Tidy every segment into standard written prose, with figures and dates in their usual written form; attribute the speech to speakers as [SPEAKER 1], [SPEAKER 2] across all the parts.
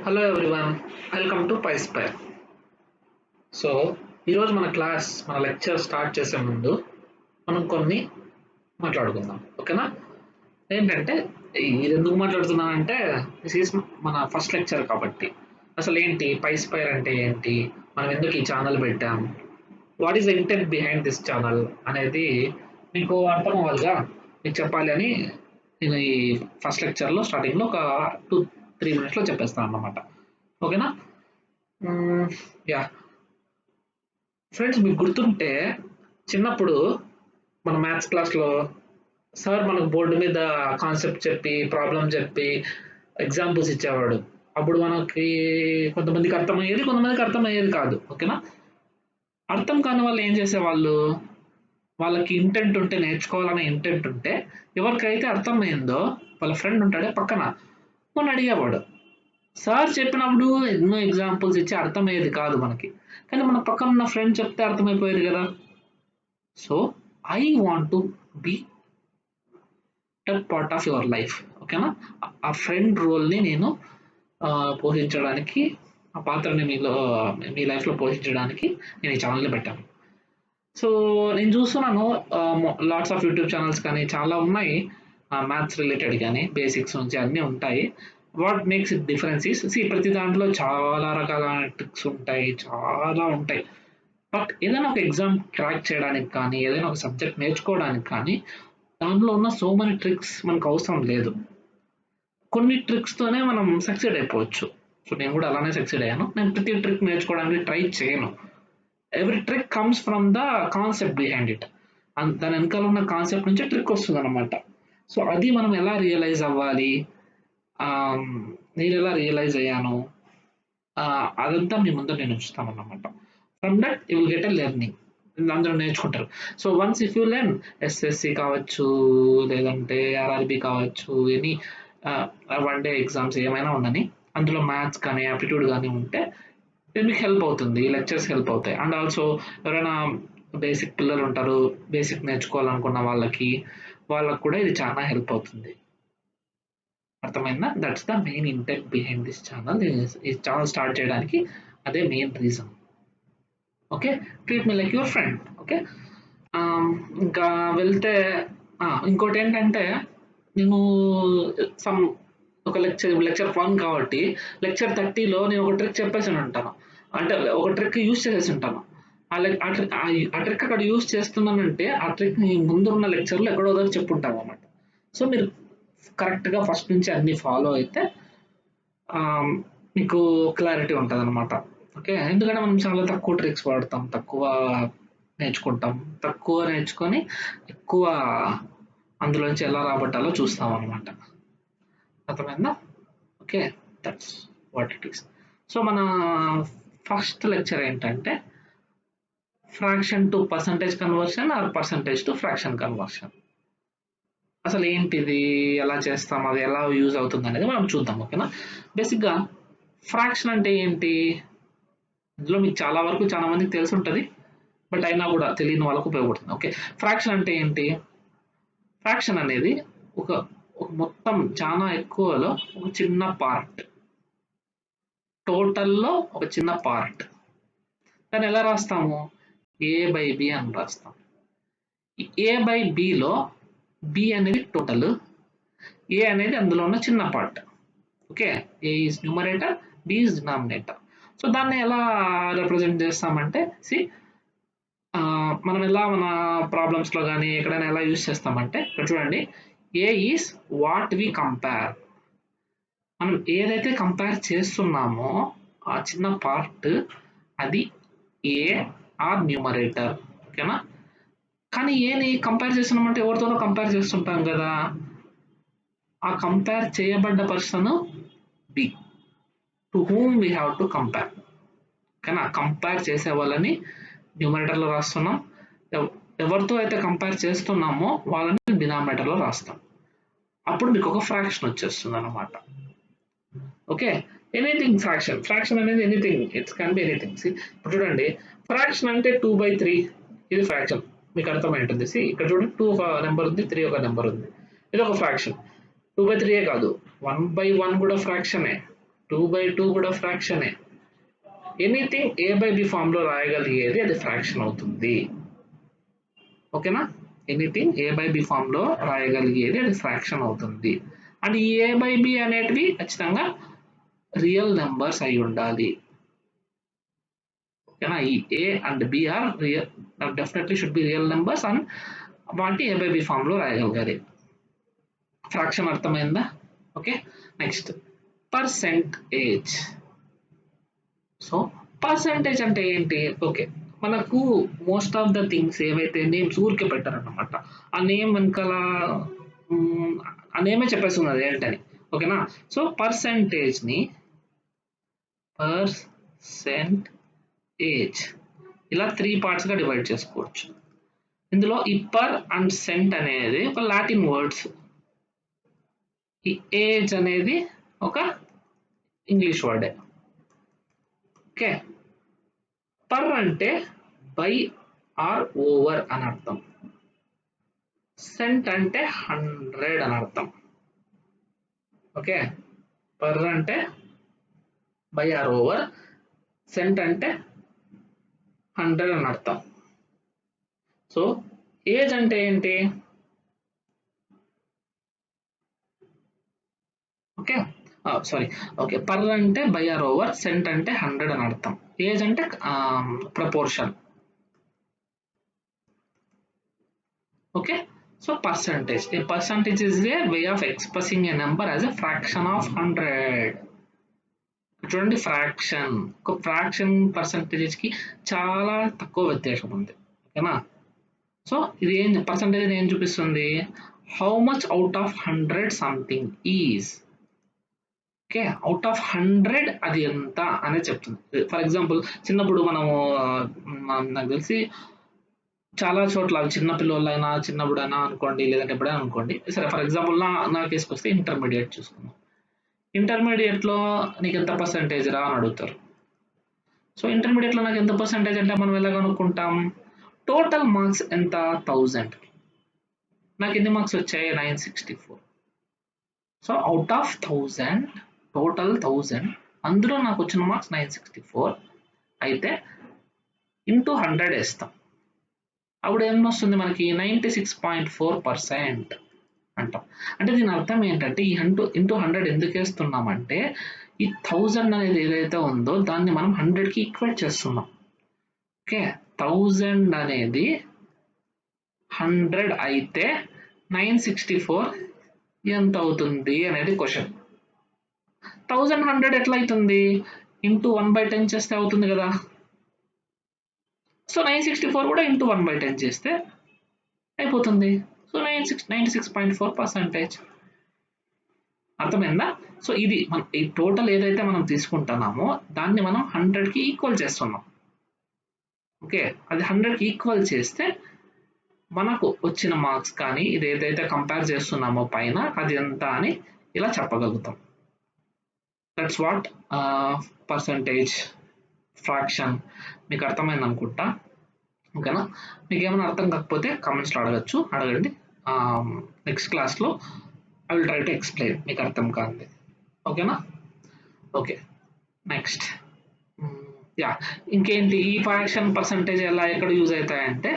[SPEAKER 1] Hello everyone, welcome to పైస్పైర్. So ఈరోజు మన లెక్చర్ స్టార్ట్ చేసే ముందు మనం కొన్ని మాట్లాడుకుందాం, ఓకేనా? ఏంటంటే ఇది ఎందుకు మాట్లాడుతున్నానంటే దిస్ ఈస్ మన ఫస్ట్ లెక్చర్ కాబట్టి అసలు ఏంటి పైస్పైర్ అంటే ఏంటి, మనం ఎందుకు ఈ ఛానల్ పెట్టాం, what is the intent behind this channel అనేది మీకు అర్థం అవ్వాలిగా, మీకు చెప్పాలి అని నేను ఈ ఫస్ట్ లెక్చర్లో స్టార్టింగ్లో ఒక 2-3 మినిట్స్లో చెప్పేస్తాను అన్నమాట. ఓకేనా? యా ఫ్రెండ్స్, మీకు గుర్తుంటే చిన్నప్పుడు మన మ్యాథ్స్ క్లాస్లో సార్ మనకు బోర్డు మీద కాన్సెప్ట్ చెప్పి ప్రాబ్లం చెప్పి ఎగ్జాంపుల్స్ ఇచ్చేవాడు. అప్పుడు మనకి కొంతమందికి అర్థమయ్యేది, కొంతమందికి అర్థమయ్యేది కాదు. ఓకేనా? అర్థం కాని వాళ్ళు ఏం చేసేవాళ్ళు, వాళ్ళకి ఇంటెంట్ ఉంటే, నేర్చుకోవాలనే ఇంటెంట్ ఉంటే, ఎవరికైతే అర్థమైందో వాళ్ళ ఫ్రెండ్ ఉంటాడే పక్కన, మొన్న అడిగేవాడు. సార్ చెప్పినప్పుడు ఎన్నో ఎగ్జాంపుల్స్ ఇచ్చి అర్థమయ్యేది కాదు మనకి, కానీ మన పక్కన ఉన్న ఫ్రెండ్ చెప్తే అర్థమైపోయేది కదా. So I want to be that part of your life. ఓకేనా? ఆ ఫ్రెండ్ రోల్ని నేను పోషించడానికి, ఆ పాత్రని మీ లైఫ్లో పోషించడానికి నేను ఈ ఛానల్ని పెట్టాను. సో నేను చూస్తున్నాను లాట్స్ ఆఫ్ యూట్యూబ్ ఛానల్స్ కానీ చాలా ఉన్నాయి, మ్యాథ్స్ రిలేటెడ్ కానీ బేసిక్స్ నుంచి అన్నీ ఉంటాయి. What makes it difference is, ప్రతి దాంట్లో చాలా రకాలైన ట్రిక్స్ ఉంటాయి, చాలా ఉంటాయి. బట్ ఏదైనా ఒక ఎగ్జామ్ క్రాక్ చేయడానికి కానీ, ఏదైనా ఒక సబ్జెక్ట్ నేర్చుకోవడానికి కానీ, దాంట్లో ఉన్న సో మెనీ ట్రిక్స్ మనకు అవసరం లేదు. కొన్ని ట్రిక్స్తోనే మనం సక్సీడ్ అయిపోవచ్చు. సో నేను కూడా అలానే సక్సీడ్ అయ్యాను. నేను ప్రతి ట్రిక్ నేర్చుకోవడానికి ట్రై చేయను. Every trick comes from the concept behind it. దాని వెనకాల ఉన్న కాన్సెప్ట్ నుంచి ట్రిక్ వస్తుంది అనమాట. సో అది మనం ఎలా రియలైజ్ అవ్వాలి, నేను ఎలా రియలైజ్ అయ్యాను, అదంతా మీ ముందు నేను ఉంచుతాను అన్నమాట. From that you will get a learning, అందరూ నేర్చుకుంటారు. So once if you learn, SSC కావచ్చు, లేదంటే ఆర్ఆర్బి కావచ్చు, ఎనీ 1 డే ఎగ్జామ్స్ ఏమైనా ఉండని, అందులో మ్యాథ్స్ కానీ యాప్టిట్యూడ్ కానీ ఉంటే మీకు హెల్ప్ అవుతుంది, లెక్చర్స్ హెల్ప్ అవుతాయి. అండ్ ఆల్సో ఎవరైనా బేసిక్ పిల్లలు ఉంటారు, బేసిక్ నేర్చుకోవాలనుకున్న వాళ్ళకి కూడా ఇది చాలా హెల్ప్ అవుతుంది. అర్థమైందా? That's the main intent behind this channel. ఈ ఛానల్ స్టార్ట్ చేయడానికి అదే main reason. Okay, treat me like your friend. Okay, ఇంకా వెళ్తే ఇంకోటి ఏంటంటే, నేను ఒక లెక్చర్ 1 కాబట్టి లెక్చర్ 30లో నేను ఒక ట్రిక్ చెప్పేసి ఉంటాను, అంటే ఒక ట్రిక్ యూజ్ చేసేసి ఉంటాను. ఆ ట్రిక్ అక్కడ యూజ్ చేస్తున్నానంటే ఆ ట్రిక్ ముందున్న లెక్చర్లో ఎక్కడో దగ్గర చెప్పుంటాను అన్నమాట. సో మీరు కరెక్ట్గా ఫస్ట్ నుంచి అన్ని ఫాలో అయితే మీకు క్లారిటీ ఉంటుంది అనమాట. ఓకే, ఎందుకంటే మనం చాలా తక్కువ ట్రిక్స్ వాడతాం, తక్కువ నేర్చుకొని ఎక్కువ అందులోంచి ఎలా రాబట్టాలో చూస్తాం అనమాట. అర్థమైందా? Okay, that's what it is. So మన ఫస్ట్ లెక్చర్ ఏంటంటే fraction to percentage conversion or percentage to fraction conversion. అసలు ఏంటిది, ఎలా చేస్తాం, అది ఎలా యూజ్ అవుతుంది అనేది మనం చూద్దాం. ఓకేనా? బేసిక్గా ఫ్రాక్షన్ అంటే ఏంటి, ఇందులో మీకు చాలా మందికి తెలిసి ఉంటుంది, బట్ అయినా కూడా తెలియని వాళ్ళకు ఉపయోగపడుతుంది. ఓకే, ఫ్రాక్షన్ అంటే ఏంటి? ఫ్రాక్షన్ అనేది ఒక మొత్తం చాలా ఎక్కువలో ఒక చిన్న పార్ట్, టోటల్లో ఒక చిన్న పార్ట్. దాన్ని ఎలా రాస్తాము? A/B అని రాస్తాం. A/Bలో B అనేది టోటల్, A అనేది అందులో ఉన్న చిన్న part. Okay, A is numerator, B is denominator. So దాన్ని ఎలా రిప్రజెంట్ చేస్తామంటే, మనం ఎలా మన ప్రాబ్లమ్స్లో కానీ ఎక్కడైనా ఎలా యూజ్ చేస్తామంటే, ఇక్కడ చూడండి, A is what we compare. మనం ఏదైతే కంపేర్ చేస్తున్నామో ఆ చిన్న పార్ట్, అది ఏ ఆర్ న్యూమరేటర్. ఓకేనా? కానీ ఏని కంపేర్ చేస్తున్నామంటే ఎవరితోనో కంపేర్ చేస్తుంటాం కదా, ఆ కంపేర్ చేయబడ్డ person b, to whom we have to compare. ఓకేనా? కంపేర్ చేసే వాళ్ళని న్యూమరేటర్లో రాస్తున్నాం, ఎవరితో అయితే కంపేర్ చేస్తున్నామో వాళ్ళని డినామినేటర్లో రాస్తాం. అప్పుడు మీకు ఒక ఫ్రాక్షన్ వచ్చేస్తుంది అనమాట. ఓకే, ఎనీథింగ్ ఫ్రాక్షన్ అనేది anything, it's can be anything. ఇప్పుడు చూడండి, ఫ్రాక్షన్ అంటే 2/3, ఇది ఫ్రాక్షన్, మీకు అర్థమై ఉంటుంది. ఇక్కడ చూడండి, 2 ఒక నెంబర్ ఉంది, 3 ఒక నెంబర్ ఉంది, ఇది ఒక ఫ్రాక్షన్. 2/3 కాదు, 1/1 కూడా ఫ్రాక్షనే. 2/2 కూడా ఫ్రాక్షనే. ఎనీథింగ్ A/B ఫామ్ లో రాయగలిగేది అది ఫ్రాక్షన్ అవుతుంది. ఓకేనా? ఎనీథింగ్ A/B ఫామ్ లో రాయగలిగేది అది ఫ్రాక్షన్ అవుతుంది. అండ్ ఈ A/B అనేటివి ఖచ్చితంగా రియల్ నెంబర్స్ అయి ఉండాలి. ఓకేనా? ఈ A and B are real, definitely should be real numbers and వాటి A/B ఫామ్ లో రాయగలగాలి. ఫ్రాక్షన్ అర్థమైందా? Okay, next percentage. So percentage అంటే ఏంటి? ఓకే, మనకు మోస్ట్ ఆఫ్ ద థింగ్స్ ఏవైతే నేమ్స్ ఊరికే పెట్టారన్నమాట, ఆ నేమ్ వెనకాల ఆ నేమే చెప్పేస్తున్నది ఏంటని. ఓకేనా? సో పర్సెంటేజ్ ని పర్సెంటేజ్ ఇలా 3 పార్ట్స్ గా డివైడ్ చేసుకోవచ్చు. ఇందులో ఈ పర్ అండ్ సెంట్ అనేది ఒక లాటిన్ వర్డ్స్, ఈ ఏజ్ అనేది ఒక ఇంగ్లీష్ వర్డే. ఓకే, పర్ అంటే బై ఆర్ ఓవర్ అని అర్థం, సెంట్ అంటే 100 అని అర్థం. ఓకే, పర్ అంటే బై ఆర్ ఓవర్, సెంట్ అంటే 100 అని అర్థం. సో ఏజ్ అంటే ఏంటి? ఓకే సారీ, ఓకే, పర్ అంటే బై ఆర్ ఓవర్, సెంట్ అంటే 100 అని అర్థం, ఏజ్ అంటే proportion. Okay, so percentage. A percentage is a way of expressing a number as a fraction of 100. చూడండి, ఫ్రాక్షన్, ఒక ఫ్రాక్షన్ పర్సంటేజ్ కి చాలా తక్కువ వ్యత్యాసం ఉంది. ఓకేనా? సో ఇది ఏం పర్సంటేజ్ ఏం చూపిస్తుంది? How much out of 100 something is. Okay, out of 100 అది ఎంత అనేది చెప్తుంది. ఫర్ ఎగ్జాంపుల్, చిన్నప్పుడు మనము నాకు తెలిసి చాలా చోట్ల చిన్న పిల్లలైనా చిన్నప్పుడైనా అనుకోండి, లేదంటే ఎప్పుడైనా అనుకోండి, సరే ఫర్ ఎగ్జాంపుల్ నా కేసుకి వస్తే ఇంటర్మీడియట్ చూసుకుందాం. ఇంటర్మీడియట్లో నీకు ఎంత పర్సంటేజ్ రా అని అడుగుతారు. సో ఇంటర్మీడియట్లో నాకు ఎంత పర్సంటేజ్ అంటే మనం ఎలా కనుక్కుంటాం? టోటల్ మార్క్స్ ఎంత? 1000. నాకు ఎన్ని మార్క్స్ వచ్చాయి? 964. సో అవుట్ ఆఫ్ 1000, టోటల్ 1000, అందులో నాకు వచ్చిన మార్క్స్ 964 అయితే ఇంటూ 100 వేస్తాం. అప్పుడు ఏమొస్తుంది మనకి? 96.4% అంటాం. అంటే దీని అర్థం ఏంటంటే ఈ ఇంటూ 100 ఎందుకు వేస్తున్నామంటే ఈ 1000 అనేది ఏదైతే ఉందో దాన్ని మనం 100కి ఈక్వేట్ చేస్తున్నాం. ఓకే, 1000 అనేది 100 అయితే 964 ఎంత అవుతుంది అనేది క్వశ్చన్. 1100 ఎట్లా అవుతుంది? ఇంటూ 1/10 చేస్తే అవుతుంది కదా. సో 964 కూడా ఇంటూ 1/10 చేస్తే అయిపోతుంది. సో 96.4%. అర్థమైందా? సో ఇది మన ఈ టోటల్ ఏదైతే మనం తీసుకుంటున్నామో దాన్ని మనం 100కి ఈక్వల్ చేస్తున్నాం. ఓకే, అది 100కి ఈక్వల్ చేస్తే మనకు వచ్చిన మార్క్స్ కానీ ఇది ఏదైతే కంపేర్ చేస్తున్నామో పైన అది ఎంత అని ఇలా చెప్పగలుగుతాం. That's what percentage, fraction. మీకు అర్థమైంది అనుకుంటా. ఓకేనా? మీకు ఏమైనా అర్థం కాకపోతే కామెంట్స్లో అడగండి. నెక్స్ట్ క్లాస్లో I will try to explain మీకు అర్థం కాదు. ఓకేనా? ఓకే, నెక్స్ట్ యా, ఇంకేంటి ఈ ఫ్రాక్షన్ పర్సంటేజ్ ఎలా ఎక్కడ యూజ్ అవుతాయంటే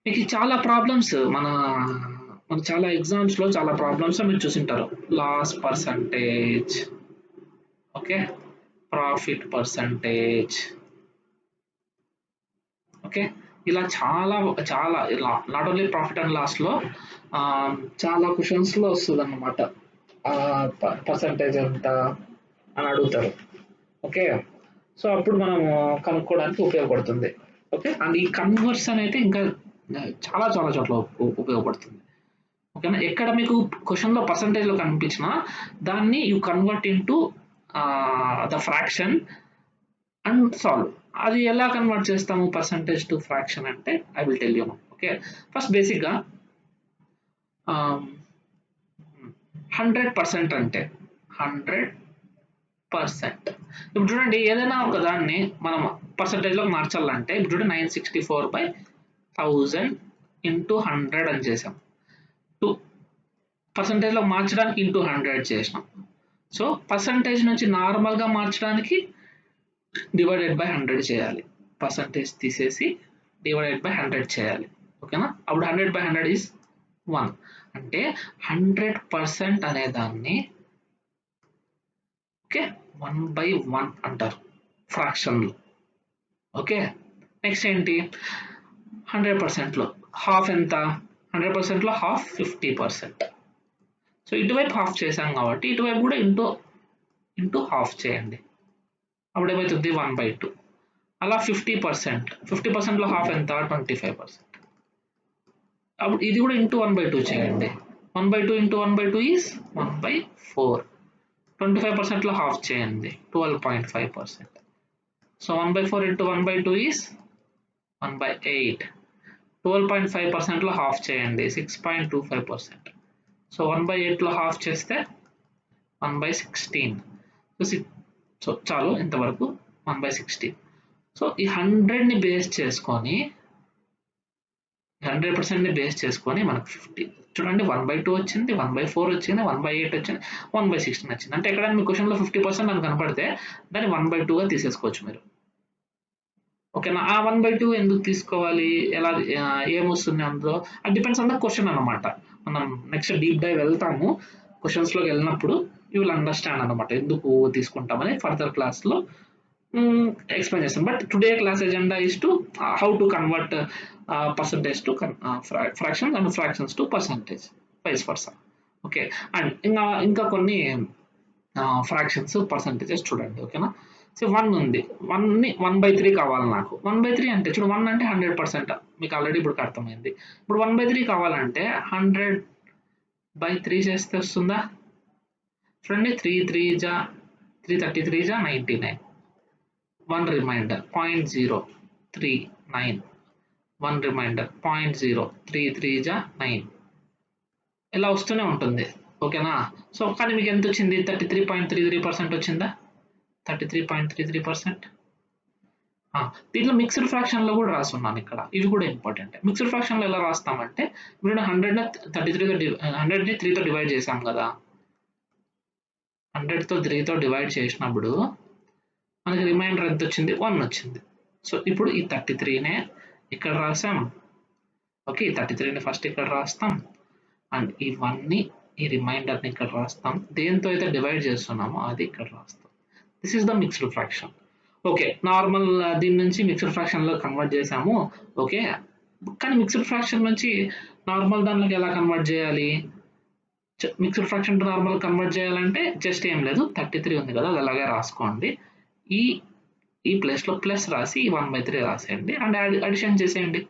[SPEAKER 1] మీకు చాలా ప్రాబ్లమ్స్ మన చాలా ఎగ్జామ్స్లో చాలా ప్రాబ్లమ్స్ మీరు చూసింటారు. Loss percentage, okay, profit percentage, okay, ఇలా చాలా ఇలా నాట్ ఓన్లీ ప్రాఫిట్ అండ్ లాస్లో చాలా క్వశ్చన్స్లో వస్తుంది అన్నమాట. పర్సంటేజ్ ఎంత అని అడుగుతారు. ఓకే, సో అప్పుడు మనం కనుక్కోవడానికి ఉపయోగపడుతుంది. ఓకే, అండ్ ఈ కన్వర్షన్ అయితే ఇంకా చాలా చోట్ల ఉపయోగపడుతుంది. ఓకేనా? ఎక్కడ మీకు క్వశ్చన్లో పర్సంటేజ్లో కనిపించినా దాన్ని you convert into the fraction and solve. అది ఎలా కన్వర్ట్ చేస్తాము పర్సంటేజ్ టు ఫ్రాక్షన్ అంటే I will tell you. Okay, first బేసిక్గా 100% అంటే 100%. ఇప్పుడు చూడండి, ఏదైనా ఒక దాన్ని మనం పర్సంటేజ్లోకి మార్చాలంటే ఇప్పుడు చూడండి 964/1000 ఇంటూ 100 అని చేసాం. పర్సంటేజ్లో మార్చడానికి ఇంటూ 100 చేసినాం. సో పర్సంటేజ్ నుంచి నార్మల్గా మార్చడానికి డివైడెడ్ బై 100 చేయాలి. పర్సంటేజ్ తీసేసి డివైడెడ్ బై 100 చేయాలి. ఓకేనా? అప్పుడు 100/100 ఈజ్ 1. అంటే 100% అనే దాన్ని ఓకే 1/1 అంటారు ఫ్రాక్షన్లో. ఓకే, నెక్స్ట్ ఏంటి? 100%లో హాఫ్ ఎంత? 100%లో హాఫ్ 50%. సో ఇటువైపు హాఫ్ చేసాం కాబట్టి ఇటువైపు కూడా ఇంటూ హాఫ్ చేయండి. అప్పుడు ఏమవుతుంది? 1/2. అలా 50%లో హాఫ్ ఎంత? 25%. అప్పుడు ఇది కూడా ఇంటూ 1/2 చేయండి. 1/2 ఇంటూ 1/2 ఈజ్ 1/4. 25%లో హాఫ్ చేయండి, 12.5%. So 1/4 into 1/2 is 1/8. 12.5%లో హాఫ్ చేయండి, 6.25%. సో 1/8లో హాఫ్ చేస్తే 1/16. సో చాలు ఇంతవరకు 1/16. సో ఈ 100ని బేస్ చేసుకొని 100%ని బేస్ చేసుకొని మనకు 50 చూడండి 1/2 వచ్చింది, 1/4 వచ్చింది, 1/8 వచ్చింది, 1/16 వచ్చింది. అంటే ఎక్కడైనా మీ క్వశ్చన్లో 50% అని కనపడితే దాన్ని 1/2గా తీసేసుకోవచ్చు మీరు. ఓకేనా? ఆ 1/2 ఎందుకు తీసుకోవాలి? ఎలా ఏమొస్తుంది అందులో? అది డిపెండ్స్ ఆన్ ద క్వశ్చన్ అనమాట. మనం నెక్స్ట్ డీప్ డైవ్ వెళ్తాము. క్వశ్చన్స్లోకి వెళ్ళినప్పుడు యూ విల్ అండర్స్టాండ్ అనమాట ఎందుకు తీసుకుంటామని ఫర్దర్ క్లాస్లో explain చేస్తాం. But today class agenda is to how to convert percentage to fractions and fractions to percentage, vice versa. Okay, and ఇంకా కొన్ని ఫ్రాక్షన్స్ పర్సంటేజెస్ చూడండి. ఓకేనా? సో 1 ఉంది, 1ని 1/3 కావాలి నాకు. 1/3 అంటే చూడు 1 అంటే 100%, మీకు ఆల్రెడీ ఇప్పుడు అర్థమైంది. ఇప్పుడు 1/3 కావాలంటే 100/3 చేస్తే వస్తుందా? చూడండి 333 జా 99. 1 రిమైండర్ 0.039. 1 రిమైండర్ 0.033 జా 9. ఇలా వస్తూనే ఉంటుంది. ఓకేనా? సో కానీ మీకు ఎంత వచ్చింది? 33.33% వచ్చిందా? 33.33%. దీంట్లో మిక్స్డ్ ఫ్రాక్షన్లో కూడా రాస్తున్నాను ఇక్కడ. ఇవి కూడా ఇంపార్టెంట్. మిక్స్డ్ ఫ్రాక్షన్లో ఎలా రాస్తామంటే ఇప్పుడు 100ని 3తో డివైడ్ చేసాం కదా. 100తో 3తో డివైడ్ చేసినప్పుడు మనకి రిమైండర్ ఎంత వచ్చింది? 1 వచ్చింది. సో ఇప్పుడు ఈ 33నే ఇక్కడ రాసాం. ఓకే, ఈ 33ని ఫస్ట్ ఇక్కడ రాస్తాం అండ్ ఈ 1ని ఈ రిమైండర్ని ఇక్కడ రాస్తాం. దేంతో అయితే డివైడ్ చేస్తున్నామో అది ఇక్కడ రాస్తాం. This is the mixed fraction. Okay, normal దీని నుంచి మిక్స్డ్ ఫ్రాక్షన్లో కన్వర్ట్ చేసాము. ఓకే, కానీ మిక్స్డ్ ఫ్రాక్షన్ నుంచి నార్మల్ దానిలోకి ఎలా కన్వర్ట్ చేయాలి? Mixed fraction to normal convert చేయాలంటే జస్ట్ ఏం లేదు, 33 ఉంది కదా అది అలాగే రాసుకోండి. ఈ ప్లేస్లో ప్లస్ రాసి 1/3 రాసేయండి అండ్ అడిషన్ చేసేయండి.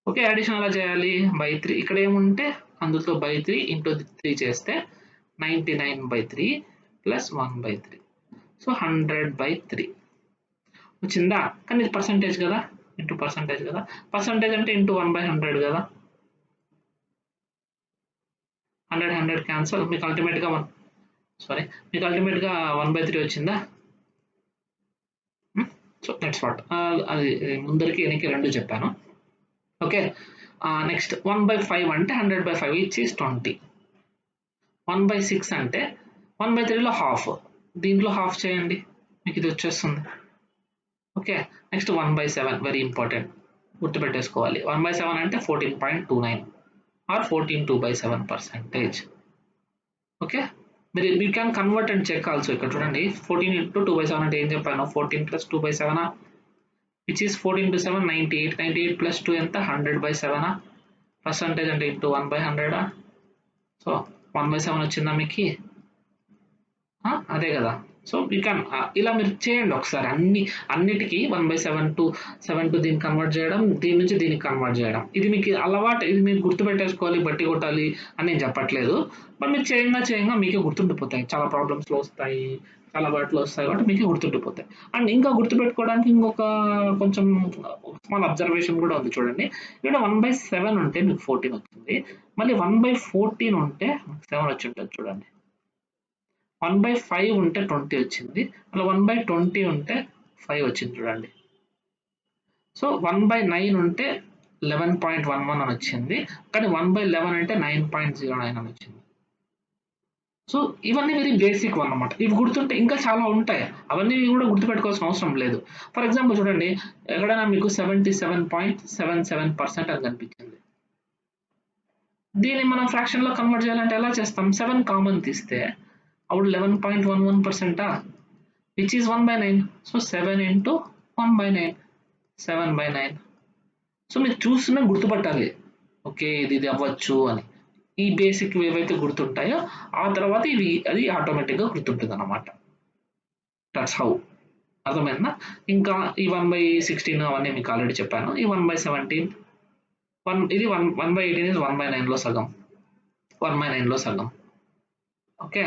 [SPEAKER 1] ఓకే, అడిషన్ ఎలా చేయాలి? 3 ఇక్కడ ఏముంటే అందులో 3 ఇంటూ 3 చేస్తే 99/3 ప్లస్ 1/3. సో 100/3 వచ్చిందా? కానీ ఇది పర్సంటేజ్ కదా, ఇంటూ పర్సంటేజ్ కదా. పర్సంటేజ్ అంటే ఇంటూ 1/100 కదా. 100 క్యాన్సల్. మీకు అల్టిమేట్గా 1/3 వచ్చిందా? So that's what. అది ముందరికి వెనక్కి 2 చెప్పాను. ఓకే, నెక్స్ట్ 1/5 అంటే 100/5 విచ్ ఈస్ 20. 1/6 అంటే 1/3లో హాఫ్, దీంట్లో హాఫ్ చేయండి మీకు ఇది వచ్చేస్తుంది. ఓకే, నెక్స్ట్ 1/7 వెరీ ఇంపార్టెంట్, గుర్తుపెట్టేసుకోవాలి. 1/7 అంటే 14.29 ఆర్ 14/2/7%. ఓకే, మీరు you can convert and check also. ఇక్కడ చూడండి 14 ఇంటూ 2/7 అంటే ఏం చెప్పాను? 14 plus 2/7 which is 14 to 7 98. 98 plus 2 ఎంత? 100/7. పర్సంటేజ్ అంటే ఇంటూ 1/100. సో 1/7 వచ్చిందా మీకు? అదే కదా. సో యూ క్యాన్ ఇలా మీరు చేయండి ఒకసారి. అన్నిటికీ 1/7 to 7 to దీన్ని కన్వర్ట్ చేయడం, దీని నుంచి దీనికి కన్వర్ట్ చేయడం, ఇది మీకు అలవాటు. ఇది మీరు గుర్తుపెట్టేసుకోవాలి, బట్టి కొట్టాలి అని నేను చెప్పట్లేదు. బట్ మీరు చేయంగా మీకే గుర్తుండిపోతాయి. చాలా ప్రాబ్లమ్స్లో వస్తాయి, చాలా వాటిలో వస్తాయి కాబట్టి మీకే గుర్తుండిపోతాయి. అండ్ ఇంకా గుర్తుపెట్టుకోవడానికి ఇంకొక కొంచెం స్మాల్ అబ్జర్వేషన్ కూడా ఉంది చూడండి. ఇక్కడ 1/7 ఉంటే మీకు 14 వచ్చింది, మళ్ళీ 1/14 ఉంటే 7 వచ్చి ఉంటుంది చూడండి. 1/5 ఉంటే 20 వచ్చింది, అలా 1/20 ఉంటే 5 వచ్చింది చూడండి. సో 1/9 ఉంటే 11.11 అని వచ్చింది, కానీ 1/11 అంటే 9.09 అని వచ్చింది. సో ఇవన్నీ వెరీ బేసిక్ అన్నమాట. ఇవి గుర్తుంటే ఇంకా చాలా ఉంటాయి. అవన్నీ కూడా గుర్తుపెట్టుకోవాల్సిన అవసరం లేదు. ఫర్ ఎగ్జాంపుల్ చూడండి, ఎక్కడైనా మీకు 77.77% అని కనిపించింది. దీన్ని మనం ఫ్రాక్షన్లో కన్వర్ట్ చేయాలంటే ఎలా చేస్తాం? 7 కామన్ తీస్తే అప్పుడు 11.11%, which is 1/9. So 7 into 1/9, 7/9. So మీరు చూస్తున్నా గుర్తుపట్టాలి, ఓకే ఇది అవ్వచ్చు అని. ఈ బేసిక్ ఏవైతే గుర్తుంటాయో ఆ తర్వాత అది ఆటోమేటిక్గా గుర్తుంటుంది అన్నమాట. That's how. అర్థమైందా? ఇంకా ఈ 1/16 అవన్నీ మీకు ఆల్రెడీ చెప్పాను. ఈ 1/17 ఇది 1/18 ఇస్ 1/9లో సగం, 1/9లో సగం. ఓకే,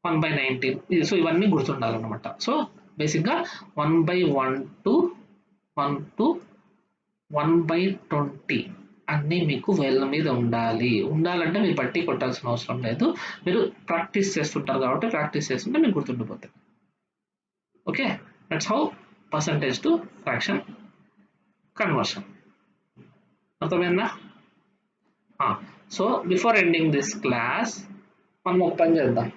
[SPEAKER 1] 1/19. సో ఇవన్నీ గుర్తుండాలన్నమాట. సో బేసిక్గా 1/1 to 1 to 1/20 అన్నీ మీకు వేళ్ళ మీద ఉండాలంటే మీరు బట్టి కొట్టాల్సిన అవసరం లేదు. మీరు ప్రాక్టీస్ చేస్తుంటారు కాబట్టి ప్రాక్టీస్ చేస్తుంటే మీకు గుర్తుండిపోతాయి. Okay, that's how percentage to fraction conversion. అర్థమైందా? So before ending this class మనం ఒక పని చేద్దాం.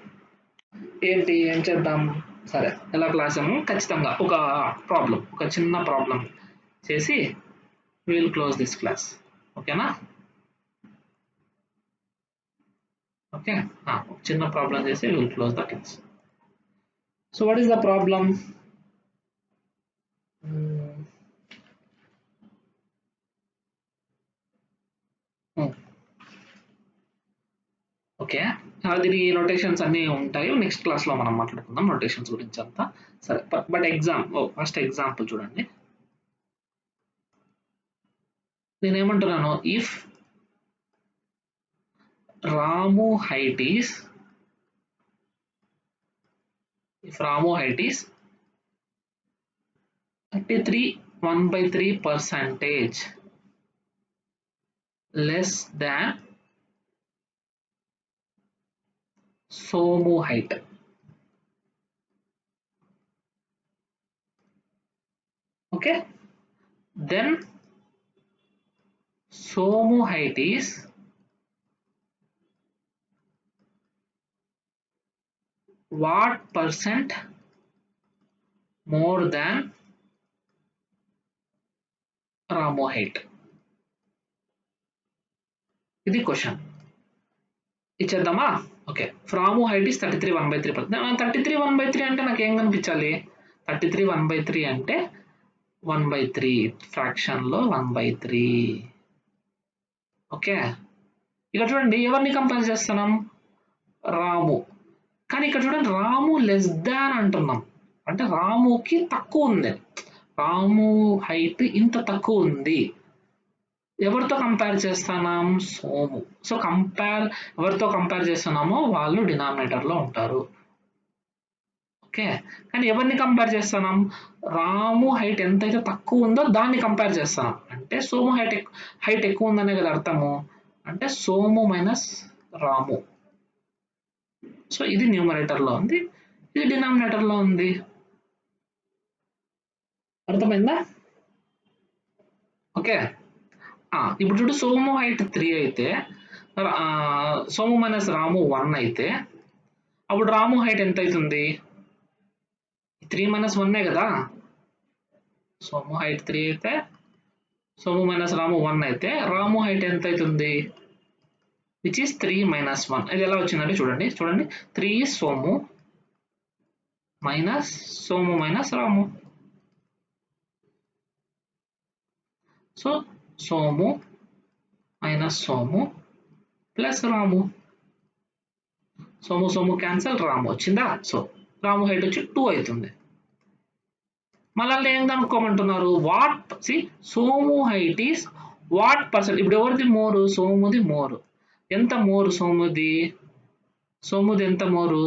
[SPEAKER 1] ఏం చేద్దాం? సరే, ఎలా క్లాస్ ఏమో ఖచ్చితంగా ఒక చిన్న ప్రాబ్లం చేసి విల్ క్లోజ్ దిస్ క్లాస్. ఓకేనా? ఓకే, చిన్న ప్రాబ్లం చేసి will close the class. So what is the problem? Okay, దీని నోటేషన్స్ అన్నీ ఉంటాయి. నెక్స్ట్ క్లాస్లో మనం మాట్లాడుకుందాం నోటేషన్స్ గురించి అంతా. సరే, బట్ ఫస్ట్ ఎగ్జాంపుల్ చూడండి. నేనేమంటున్నాను, if Ramu height is 33 1/3% less than Somu height. Okay, then Somu height is what percent more than Ramu height? ఇది క్వశ్చన్. ఇచ్చేద్దామా? Okay, Ramu height is 33 1/3%. 33 1/3 అంటే నాకు ఏం కనిపించాలి? 33 1/3 అంటే 1/3 ఫ్రాక్షన్లో 1/3. ఓకే, ఇక్కడ చూడండి ఎవరిని కంపేర్ చేస్తున్నాం? రాము. కానీ ఇక్కడ చూడండి రాము లెస్ దాన్ అంటున్నాం, అంటే రాముకి తక్కువ ఉంది. రాము హైట్ ఇంత తక్కువ ఉంది. ఎవరితో కంపేర్ చేస్తున్నాం? సోము. సో ఎవరితో కంపేర్ చేస్తున్నామో వాళ్ళు డినామినేటర్లో ఉంటారు. ఓకే, కానీ ఎవరిని కంపేర్ చేస్తున్నాం? రాము హైట్ ఎంతైతే తక్కువ ఉందో దాన్ని కంపేర్ చేస్తున్నాం. అంటే సోము హైట్ ఎక్కువ ఉందనే కదా అర్థము. అంటే సోము మైనస్ రాము. సో ఇది న్యూమరేటర్లో ఉంది, ఇది డినామినేటర్లో ఉంది. అర్థమైందా? ఓకే, ఇప్పుడు చూడు, సోము హైట్ 3 అయితే సోము మైనస్ రాము 1 అయితే అప్పుడు రాము హైట్ ఎంత అవుతుంది? 3 మైనస్ 1 కదా. సోము హైట్ 3 అయితే సోము మైనస్ రాము 1 అయితే రాము హైట్ ఎంత అవుతుంది? Which is 3 minus 1. ఇది ఎలా వచ్చిందంటే చూడండి 3 is Somu minus Ramu. So Somu minus Somu plus Ramu. Somu cancel, Ramu వచ్చిందా? సో రాము హైట్ వచ్చి 2 అవుతుంది. మళ్ళీ ఏం కనుక్కోమంటున్నారు? Somu height is what percent. ఇప్పుడు ఎవరిది మోరు? సోముది మోరు. ఎంత మోరు సోముది ఎంత మోరు?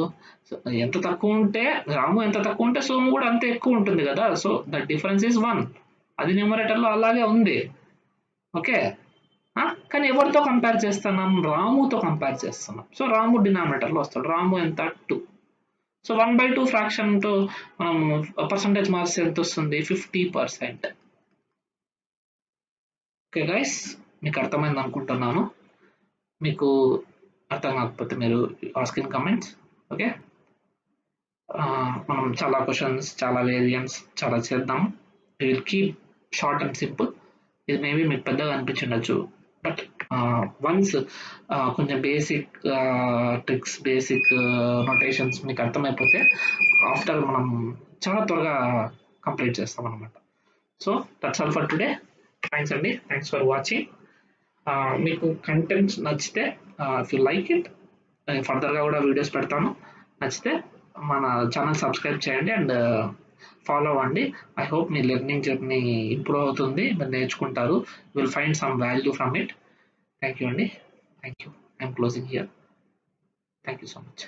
[SPEAKER 1] ఎంత తక్కువ ఉంటే రాము ఎంత తక్కువ ఉంటే సోము కూడా అంతే ఎక్కువ ఉంటుంది కదా. So that difference is 1. అది న్యూమరేటర్లో అలాగే ఉంది. ఓకే, కానీ ఎవరితో కంపేర్ చేస్తున్నాం? రాముతో కంపేర్ చేస్తున్నాం. సో రాము డినామినేటర్లో వస్తాడు. రాము ఎంత? 2. సో 1/2 ఫ్రాక్షన్తో మనం పర్సంటేజ్ మార్క్స్ ఎంత వస్తుంది? 50%. ఓకే గైస్, మీకు అర్థమైంది అనుకుంటున్నాను. మీకు అర్థం కాకపోతే మీరు ఆస్కింగ్ కమెంట్స్. ఓకే, మనం చాలా క్వశ్చన్స్, చాలా వేరియంట్స్ చాలా చేద్దాం. Will keep short and simple. ఇది మేబీ మీకు పెద్దగా అనిపించుండొచ్చు, బట్ వన్స్ కొంచెం బేసిక్ ట్రిక్స్, బేసిక్ నోటేషన్స్ మీకు అర్థమైపోతే ఆఫ్టర్ మనం చాలా త్వరగా కంప్లీట్ చేస్తాం అనమాట. So that's all for today. Thanks అండి, థ్యాంక్స్ ఫర్ వాచింగ్. మీకు కంటెంట్స్ నచ్చితే ఇఫ్ యూ లైక్ ఇట్, ఫర్దర్గా కూడా వీడియోస్ పెడతాను. నచ్చితే మన ఛానల్ సబ్స్క్రైబ్ చేయండి అండ్ ఫాలో అవ్వండి. I hope me learning journey improve అవుతుంది, మీరు నేర్చుకుంటారు. Will find some value from it. Thank you అండి, thank you. I'm closing here. Thank you so much.